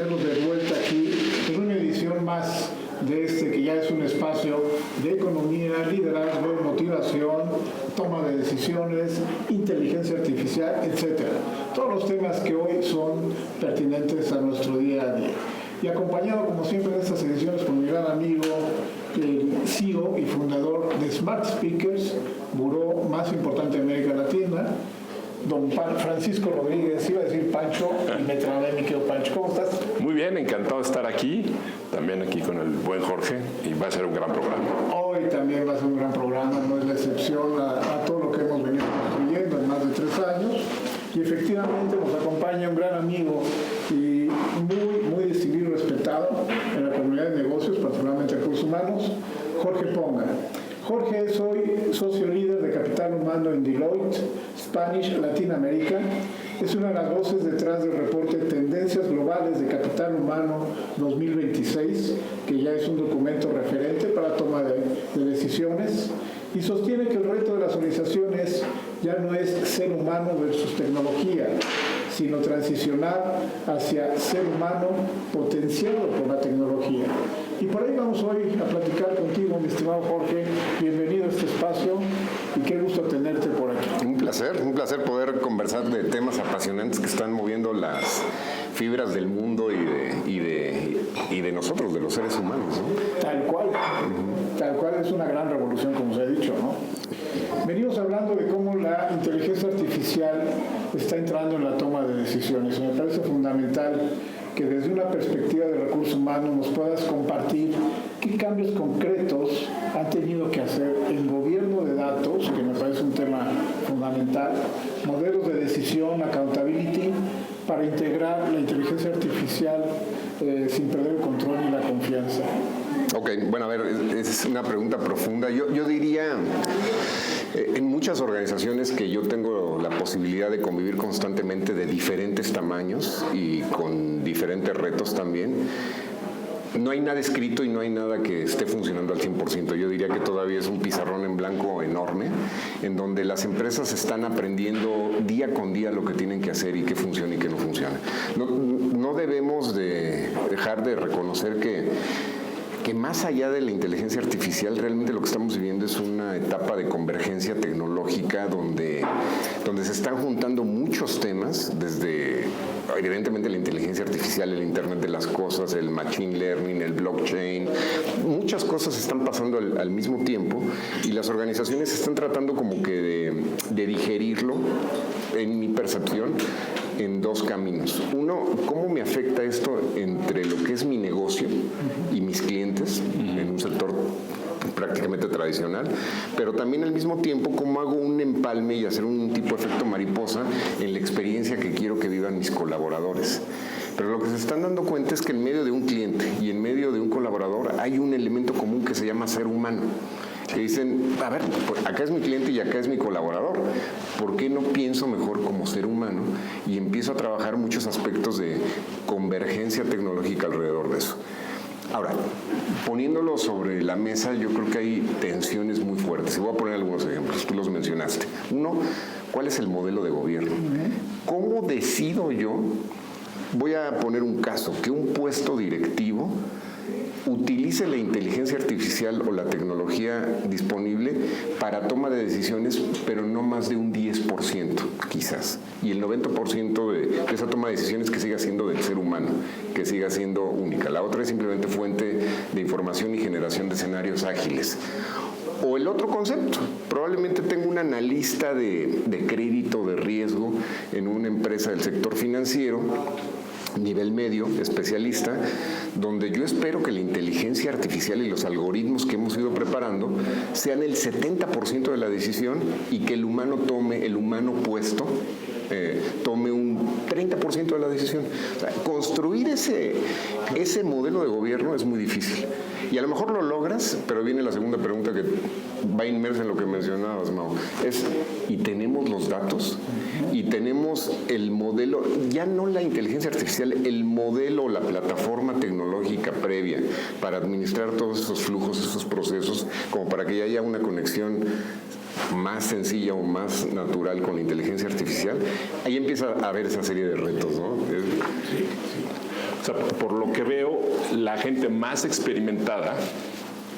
tenerlos de vuelta aquí en una edición más de este que ya es un espacio de economía, liderazgo, motivación, toma de decisiones, inteligencia artificial, etcétera. Todos los temas que hoy son pertinentes a nuestro día a día. Y acompañado, como siempre, en estas ediciones por mi gran amigo, el CEO y fundador de Smart Speakers, buró más importante de América Latina, don Francisco Rodríguez. Iba a decir Pancho y me trabé, mi querido Pancho. ¿Cómo estás? Muy bien, encantado de estar aquí, también aquí con el buen Jorge, y va a ser un gran programa. Hoy también va a ser un gran programa, no es la excepción a todo lo que hemos venido construyendo en más de 3 años. Y efectivamente nos acompaña un gran amigo y muy distinguido y respetado en la comunidad de negocios, particularmente recursos humanos, Jorge Ponga. Jorge es hoy socio líder de Capital Humano en Deloitte, Spanish Latinoamérica. Es una de las voces detrás del reporte Tendencias Globales de Capital Humano 2026, que ya es un documento referente para toma de decisiones, y sostiene que el reto de las organizaciones ya no es ser humano versus tecnología, sino transicionar hacia ser humano potenciado por la tecnología. Y por ahí vamos hoy a platicar contigo, mi estimado Jorge. Bienvenido a este espacio y qué gusto tenerte por aquí. Un placer poder conversar de temas apasionantes que están moviendo las fibras del mundo y de nosotros, de los seres humanos, ¿no? Tal cual es una gran revolución, como se ha dicho, ¿no? Venimos hablando de cómo la inteligencia artificial está entrando en la toma de decisiones. Me parece fundamental que desde una perspectiva de recursos humanos nos puedas compartir qué cambios concretos han tenido que hacer el gobierno de datos, que me parece un tema fundamental, modelos de decisión, accountability, para integrar la inteligencia artificial sin perder el control y la confianza. Ok, bueno, a ver, es una pregunta profunda. Yo diría, en muchas organizaciones que yo tengo la posibilidad de convivir constantemente de diferentes tamaños y con diferentes retos también, no hay nada escrito y no hay nada que esté funcionando al 100%. Yo diría que todavía es un pizarrón en blanco enorme, en donde las empresas están aprendiendo día con día lo que tienen que hacer y qué funciona y qué no funciona. No debemos de dejar de reconocer que más allá de la inteligencia artificial, realmente lo que estamos viviendo es una etapa de convergencia tecnológica donde se están juntando muchos temas, desde evidentemente la inteligencia artificial, el Internet de las cosas, el machine learning, el blockchain. Muchas cosas están pasando al mismo tiempo y las organizaciones están tratando como que de digerirlo, en mi percepción, en 2 caminos. Uno, ¿cómo me afecta esto entre lo que es mi negocio y mis clientes en un sector prácticamente tradicional, pero también al mismo tiempo cómo hago un empalme y hacer un tipo de efecto mariposa en la experiencia que quiero que vivan mis colaboradores? Pero lo que se están dando cuenta es que en medio de un cliente y en medio de un colaborador hay un elemento común que se llama ser humano. Que dicen, a ver, acá es mi cliente y acá es mi colaborador, ¿por qué no pienso mejor como ser humano? Y empiezo a trabajar muchos aspectos de convergencia tecnológica alrededor de eso. Ahora, poniéndolo sobre la mesa, yo creo que hay tensiones muy fuertes. Y voy a poner algunos ejemplos, tú los mencionaste. Uno, ¿cuál es el modelo de gobierno? ¿Cómo decido yo? Voy a poner un caso, que un puesto directivo utilice la inteligencia artificial o la tecnología disponible para toma de decisiones, pero no más de un 10%, quizás. Y el 90% de esa toma de decisiones que siga siendo del ser humano, que siga siendo única. La otra es simplemente fuente de información y generación de escenarios ágiles. O el otro concepto, probablemente tengo un analista de crédito, de riesgo en una empresa del sector financiero, nivel medio, especialista, donde yo espero que la inteligencia artificial y los algoritmos que hemos ido preparando sean el 70% de la decisión y que el humano puesto, tome un 30% de la decisión. O sea, construir ese modelo de gobierno es muy difícil. Y a lo mejor lo logras, pero viene la segunda pregunta que va inmersa en lo que mencionabas, Mau. ¿Y tenemos los datos? ¿Y tenemos el modelo? Ya no la inteligencia artificial, el modelo, la plataforma tecnológica previa para administrar todos esos flujos, esos procesos, como para que haya una conexión más sencilla o más natural con la inteligencia artificial. Ahí empieza a haber esa serie de retos, ¿no? sea, por lo que veo, la gente más experimentada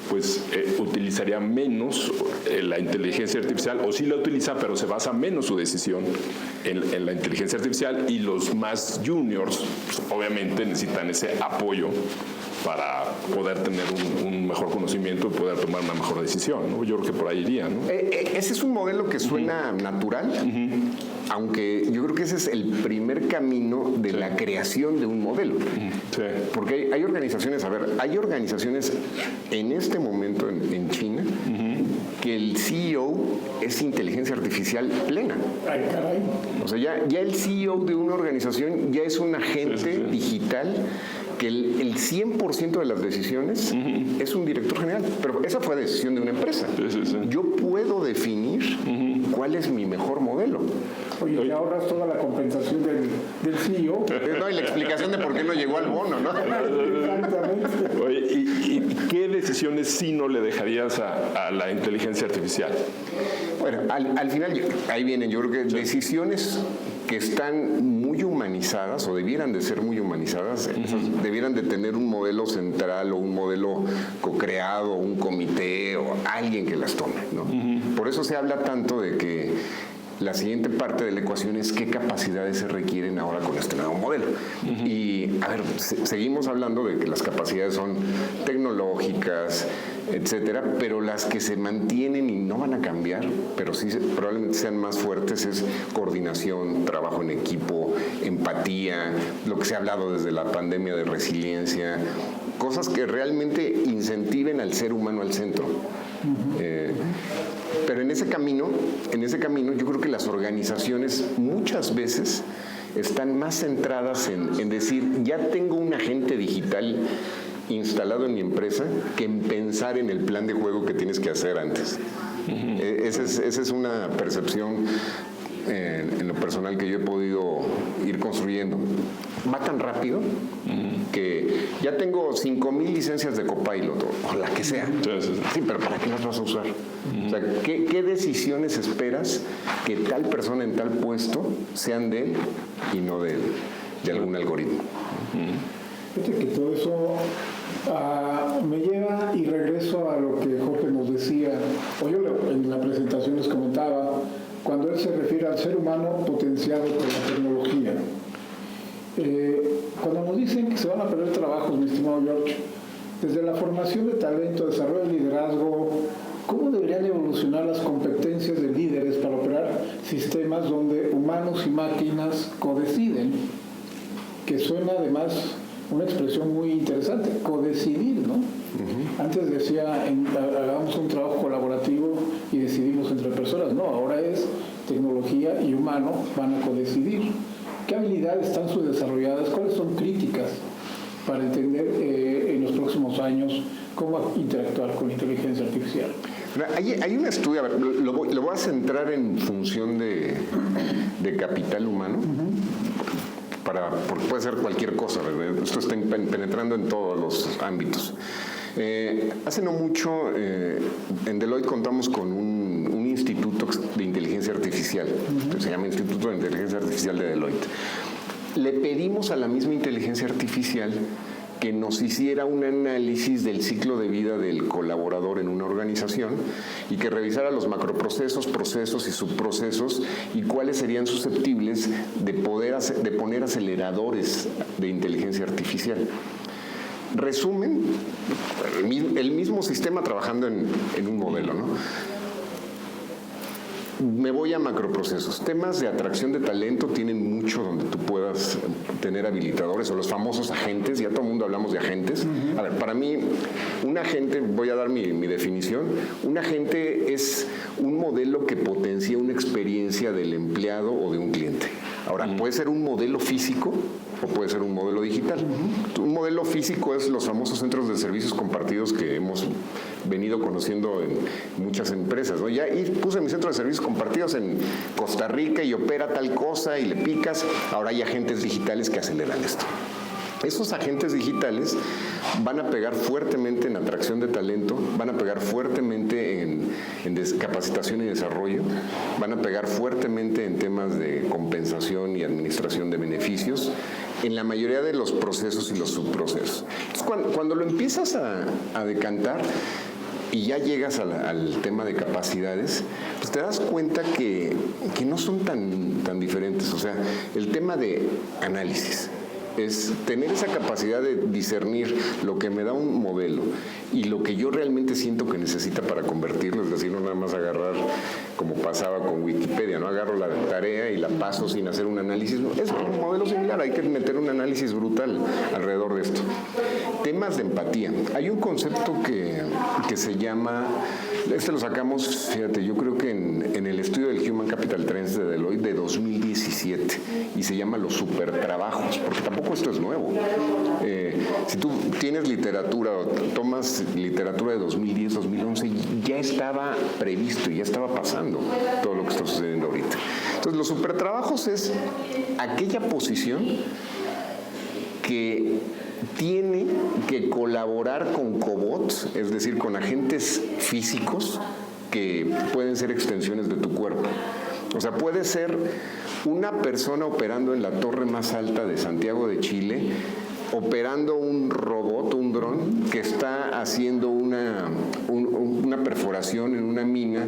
pues utilizaría menos la inteligencia artificial, o sí la utiliza, pero se basa menos su decisión en la inteligencia artificial, y los más juniors pues, obviamente necesitan ese apoyo para poder tener un mejor conocimiento y poder tomar una mejor decisión, ¿no? Yo creo que por ahí iría, ¿no? Ese es un modelo que suena natural, aunque yo creo que ese es el primer camino de la creación de un modelo. Sí. Porque hay organizaciones, hay organizaciones en este momento en China que el CEO es inteligencia artificial plena. Ay, caray. O sea, ya el CEO de una organización ya es un agente digital que el 100% de las decisiones es un director general. Pero esa fue decisión de una empresa. Yo puedo definir cuál es mi mejor modelo. Oye, te ahorras toda la compensación del CEO. No, y la explicación de por qué no llegó al bono, ¿no? Exactamente. Oye, ¿y qué decisiones sí no le dejarías a la inteligencia artificial? Bueno, al final, ahí vienen, yo creo que decisiones que están muy humanizadas o debieran de ser muy humanizadas, debieran de tener un modelo central o un modelo co-creado, un comité o alguien que las tome, ¿no? Por eso se habla tanto de que la siguiente parte de la ecuación es qué capacidades se requieren ahora con este nuevo modelo. Y, a ver, seguimos hablando de que las capacidades son tecnológicas, etcétera, pero las que se mantienen y no van a cambiar, pero sí probablemente sean más fuertes, es coordinación, trabajo en equipo, empatía, lo que se ha hablado desde la pandemia de resiliencia, cosas que realmente incentiven al ser humano al centro. Pero en ese camino yo creo que las organizaciones muchas veces están más centradas en decir, ya tengo un agente digital instalado en mi empresa, que en pensar en el plan de juego que tienes que hacer antes. Esa es una percepción en lo personal que yo he podido ir construyendo. Va tan rápido que ya tengo 5,000 licencias de Copilot o la que sea. Sí, pero ¿para qué las vas a usar? O sea, ¿qué decisiones esperas que tal persona en tal puesto sean de él y no de algún algoritmo? Fíjate que todo eso me lleva y regreso a lo que Jorge nos decía, o yo en la presentación les comentaba, cuando él se refiere al ser humano potenciado por la tecnología. Cuando nos dicen que se van a perder trabajos, mi estimado George, desde la formación de talento, desarrollo de liderazgo, ¿cómo deberían evolucionar las competencias de líderes para operar sistemas donde humanos y máquinas codeciden? Que suena además una expresión muy interesante, codecidir, ¿no? Antes decía, hagamos un trabajo colaborativo y decidimos entre personas. No, ahora es tecnología y humano van a codecidir. ¿Qué habilidades están subdesarrolladas? ¿Cuáles son críticas para entender en los próximos años cómo interactuar con la inteligencia artificial? Hay un estudio, a ver, lo voy a centrar en función de capital humano, porque puede ser cualquier cosa, ¿verdad? Esto está penetrando en todos los ámbitos. Hace no mucho, en Deloitte contamos con un instituto de inteligencia artificial, que se llama Instituto de Inteligencia Artificial de Deloitte. Le pedimos a la misma inteligencia artificial que nos hiciera un análisis del ciclo de vida del colaborador en una organización y que revisara los macroprocesos, procesos y subprocesos y cuáles serían susceptibles de poner aceleradores de inteligencia artificial. Resumen, el mismo sistema trabajando en un modelo, ¿no? Me voy a macroprocesos. Temas de atracción de talento tienen mucho donde tú puedas tener habilitadores o los famosos agentes. Ya todo el mundo hablamos de agentes. A ver, para mí, un agente, voy a dar mi definición, un agente es un modelo que potencia una experiencia del empleado o de un cliente. Ahora, puede ser un modelo físico o puede ser un modelo digital. Un modelo físico es los famosos centros de servicios compartidos que hemos venido conociendo en muchas empresas, ¿no? Ya puse mi centro de servicios compartidos en Costa Rica y opera tal cosa y le picas. Ahora hay agentes digitales que aceleran esto. Esos agentes digitales van a pegar fuertemente en atracción de talento, van a pegar fuertemente en capacitación y desarrollo, van a pegar fuertemente en temas de compensación y administración de beneficios, en la mayoría de los procesos y los subprocesos. Entonces, cuando lo empiezas a decantar y ya llegas al tema de capacidades, pues te das cuenta que no son tan diferentes. O sea, el tema de análisis es tener esa capacidad de discernir lo que me da un modelo y lo que yo realmente siento que necesita para convertirlo, es decir, no nada más agarrar como pasaba con Wikipedia, no agarro la tarea y la paso sin hacer un análisis. Es un modelo similar, hay que meter un análisis brutal alrededor de esto. Temas de empatía. Hay un concepto que se llama, lo sacamos, fíjate, yo creo que en el estudio del Human Capital Trends de Deloitte de 2017, y se llama los supertrabajos, porque tampoco esto es nuevo. Si tú tienes literatura o tomas literatura de 2010, 2011, ya estaba previsto, ya estaba pasando todo lo que está sucediendo ahorita. Entonces, los supertrabajos es aquella posición que tiene que colaborar con cobots, es decir, con agentes físicos que pueden ser extensiones de tu cuerpo. O sea, puede ser una persona operando en la torre más alta de Santiago de Chile, operando un robot, un dron, que está haciendo una perforación en una mina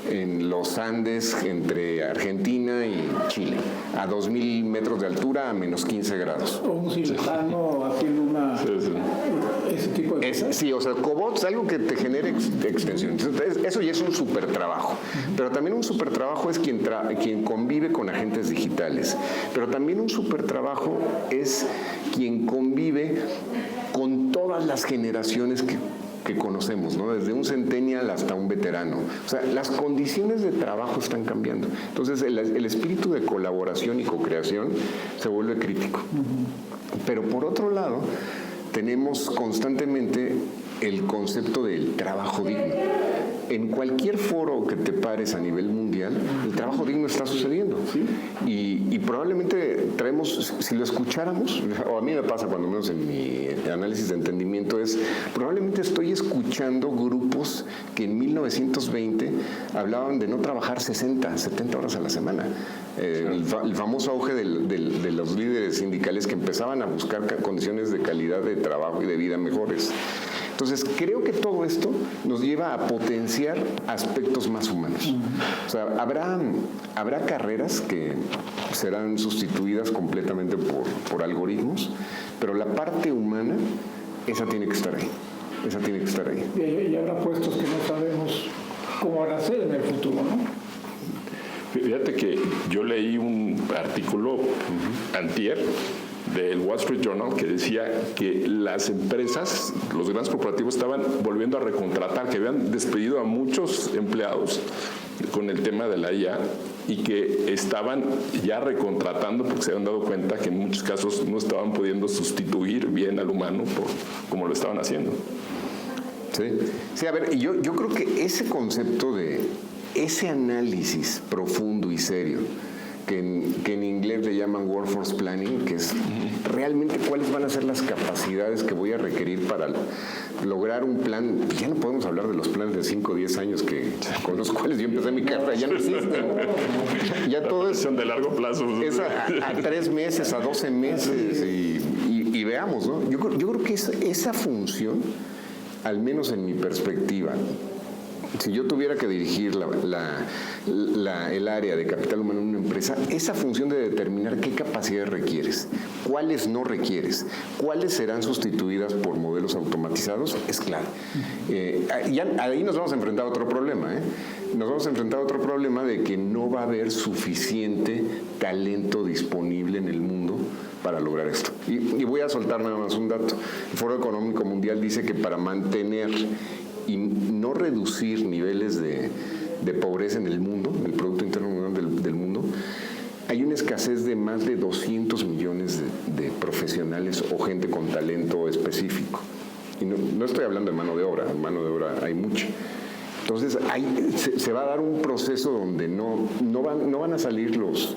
en los Andes entre Argentina y Chile, a 2.000 metros de altura, a menos 15 grados. O un cirujano haciendo ese tipo de cosas. Sí, o sea, cobots, algo que te genere extensión. Entonces, eso ya es un supertrabajo. Pero también un supertrabajo es quien convive con agentes digitales. Pero también un supertrabajo es quien convive con todas las generaciones que conocemos, ¿no? Desde un centennial hasta un veterano. O sea, las condiciones de trabajo están cambiando. Entonces, el espíritu de colaboración y co-creación se vuelve crítico. Pero por otro lado, tenemos constantemente el concepto del trabajo digno. En cualquier foro que te pares a nivel mundial, el trabajo digno está sucediendo. ¿Sí? Y probablemente traemos, si lo escucháramos, o a mí me pasa cuando menos en mi análisis de entendimiento, probablemente estoy escuchando grupos que en 1920 hablaban de no trabajar 60, 70 horas a la semana. El famoso auge de los líderes sindicales que empezaban a buscar condiciones de calidad de trabajo y de vida mejores. Entonces, creo que todo esto nos lleva a potenciar aspectos más humanos. O sea, habrá carreras que serán sustituidas completamente por algoritmos, pero la parte humana, esa tiene que estar ahí. Esa tiene que estar ahí. Y habrá puestos que no sabemos cómo van a ser en el futuro, ¿no? Fíjate que yo leí un artículo antier del Wall Street Journal que decía que las empresas, los grandes corporativos estaban volviendo a recontratar, que habían despedido a muchos empleados con el tema de la IA y que estaban ya recontratando porque se habían dado cuenta que en muchos casos no estaban pudiendo sustituir bien al humano como lo estaban haciendo. Sí, a ver, yo creo que ese concepto de ese análisis profundo y serio que en inglés le llaman workforce planning, que es realmente cuáles van a ser las capacidades que voy a requerir para lograr un plan. Ya no podemos hablar de los planes de 5 o 10 años con los cuales yo empecé mi carrera, ya no existen. Ya todo es de largo plazo. Es a 3 meses, a 12 meses y veamos, ¿no? Yo creo que esa función, al menos en mi perspectiva, si yo tuviera que dirigir el área de capital humano en una empresa, esa función de determinar qué capacidades requieres, cuáles no requieres, cuáles serán sustituidas por modelos automatizados, es clave. Ahí nos vamos a enfrentar a otro problema, Nos vamos a enfrentar a otro problema de que no va a haber suficiente talento disponible en el mundo para lograr esto. Y voy a soltar nada más un dato. El Foro Económico Mundial dice que para mantener y no reducir niveles de pobreza en el mundo, el Producto Interno del mundo, hay una escasez de más de 200 millones de profesionales o gente con talento específico. Y no estoy hablando de mano de obra hay mucha. Entonces se va a dar un proceso donde no van a salir los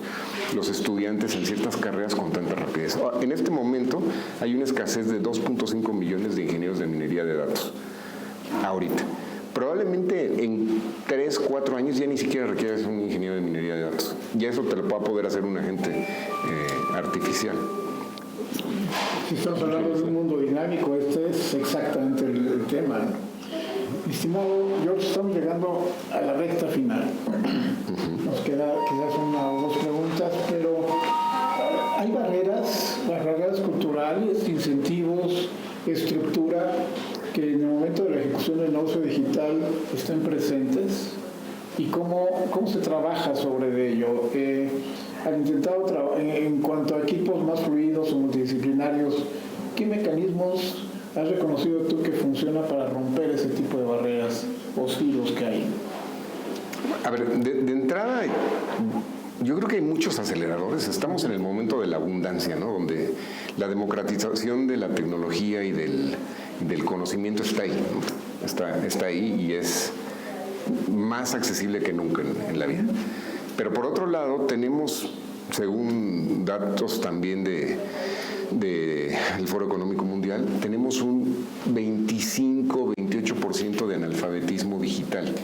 estudiantes en ciertas carreras con tanta rapidez. En este momento hay una escasez de 2.5 millones de ingenieros de minería de datos. Ahorita. Probablemente en 3, 4 años ya ni siquiera requieres un ingeniero de minería de datos. Ya eso te lo va a poder hacer un agente artificial. Si estamos hablando de un mundo dinámico, este es exactamente el tema, ¿no? Mi estimado George, estamos llegando a la recta final. Nos queda quizás una o dos preguntas, pero hay barreras culturales, incentivos, estructura, que en el momento de la ejecución del negocio digital estén presentes, y cómo se trabaja sobre ello. Han intentado, en cuanto a equipos más fluidos o multidisciplinarios, ¿qué mecanismos has reconocido tú que funciona para romper ese tipo de barreras o silos que hay? A ver, de entrada, yo creo que hay muchos aceleradores. Estamos en el momento de la abundancia, ¿no? Donde la democratización de la tecnología y del conocimiento está ahí, ¿no? Está ahí y es más accesible que nunca en la vida. Pero por otro lado, tenemos, según datos también del Foro Económico Mundial, tenemos un 25-28% de analfabetismo digital.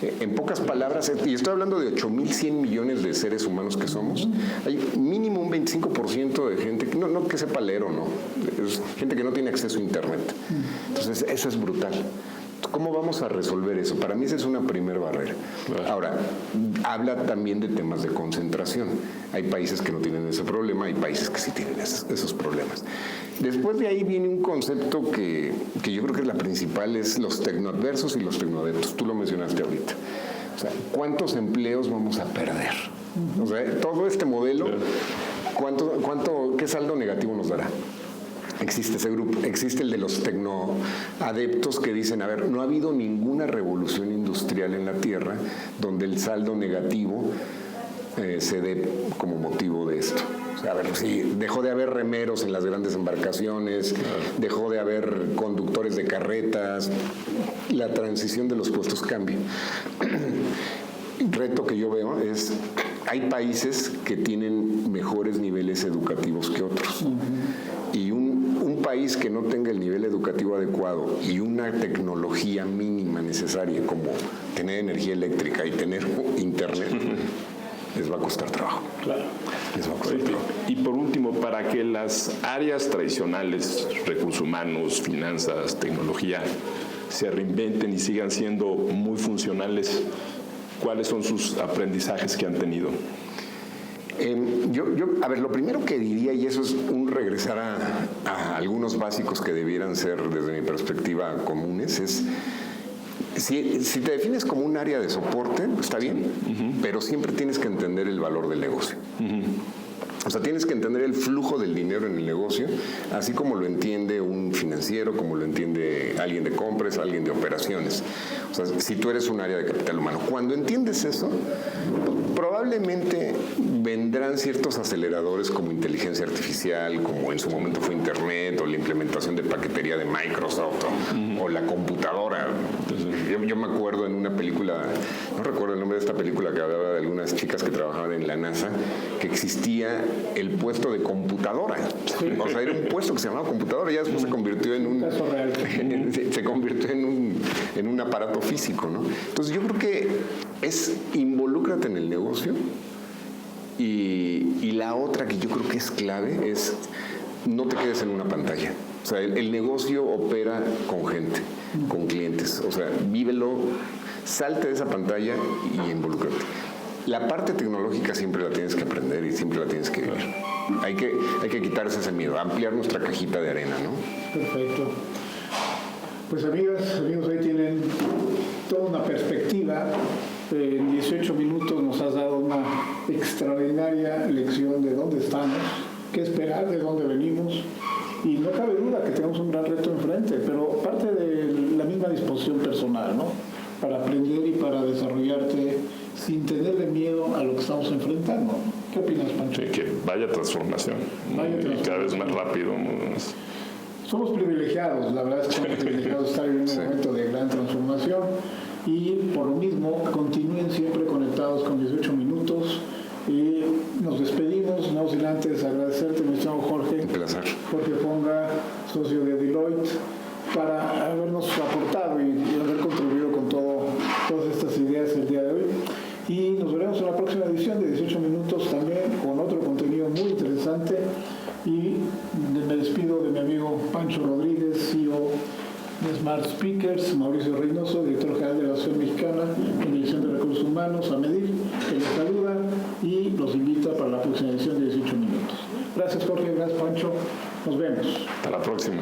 En pocas palabras, y estoy hablando de 8.100 millones de seres humanos que somos, hay mínimo un 25% de gente que no que sepa leer o no, es gente que no tiene acceso a Internet. Entonces, eso es brutal. ¿Cómo vamos a resolver eso? Para mí esa es una primera barrera. Ahora, habla también de temas de concentración. Hay países que no tienen ese problema, hay países que sí tienen esos problemas. Después de ahí viene un concepto que yo creo que es la principal, es los tecnoadversos y los tecnoadeptos. Tú lo mencionaste ahorita. O sea, ¿cuántos empleos vamos a perder? O sea, todo este modelo, ¿qué saldo negativo nos dará? Existe ese grupo, existe el de los tecnoadeptos que dicen, a ver, no ha habido ninguna revolución industrial en la Tierra donde el saldo negativo se dé como motivo de esto. O sea, a ver, sí, dejó de haber remeros en las grandes embarcaciones, dejó de haber conductores de carretas, la transición de los puestos cambia. El reto que yo veo es, hay países que tienen mejores niveles educativos que otros. Y un país que no tenga el nivel educativo adecuado y una tecnología mínima necesaria como tener energía eléctrica y tener Internet, les va a costar trabajo. Claro. Les va a costar trabajo. Y por último, para que las áreas tradicionales, recursos humanos, finanzas, tecnología, se reinventen y sigan siendo muy funcionales, ¿cuáles son sus aprendizajes que han tenido? A ver, lo primero que diría, y eso es un regresar a algunos básicos que debieran ser, desde mi perspectiva, comunes, es, si te defines como un área de soporte, está bien, pero siempre tienes que entender el valor del negocio. O sea, tienes que entender el flujo del dinero en el negocio, así como lo entiende un financiero, como lo entiende alguien de compras, alguien de operaciones. O sea, si tú eres un área de capital humano. Cuando entiendes eso, probablemente vendrán ciertos aceleradores como inteligencia artificial, como en su momento fue Internet, o la implementación de paquetería de Microsoft, o la computadora. Yo me acuerdo en una película, no recuerdo el nombre de esta película, que hablaba de algunas chicas que trabajaban en la NASA, que existía el puesto de computadora. O sea, era un puesto que se llamaba computadora y ya después se convirtió en un aparato físico, ¿no? Entonces yo creo que involúcrate en el negocio, y la otra que yo creo que es clave es no te quedes en una pantalla. O sea, el negocio opera con gente, con clientes. O sea, vívelo, salte de esa pantalla y involúcrate. La parte tecnológica siempre la tienes que aprender y siempre la tienes que vivir. Hay que quitarse ese miedo, ampliar nuestra cajita de arena, ¿no? Perfecto. Pues amigas, amigos, ahí tienen toda una perspectiva. En 18 minutos nos has dado una extraordinaria lección de dónde estamos, qué esperar, de dónde venimos. Y no cabe duda que tenemos un gran reto enfrente, pero parte de la misma disposición personal, ¿no? Para aprender y para desarrollarte sin tenerle miedo a lo que estamos enfrentando. ¿Qué opinas, Pancho? Sí, que vaya transformación. Y cada vez más rápido. Más. Somos privilegiados, la verdad es que somos privilegiados de estar en un momento de gran transformación. y por lo mismo continúen siempre conectados con 18 minutos. Y nos despedimos, no sin antes agradecerte, mi estimado Jorge. Un placer. Jorge Ponga, socio de Deloitte, para habernos aportado y haber contribuido con todas estas ideas el día de hoy. Y nos veremos en la próxima edición de 18 minutos también con otro contenido muy interesante. Y me despido de mi amigo Pancho Rodríguez, CEO de Smart Speakers, Mauricio Reynoso, director general de la Asociación Mexicana en Dirección de Recursos Humanos, AMEDIR, que les saluda y los invita para la próxima edición de 18 minutos. Gracias Jorge, gracias Pancho, nos vemos. Hasta la próxima.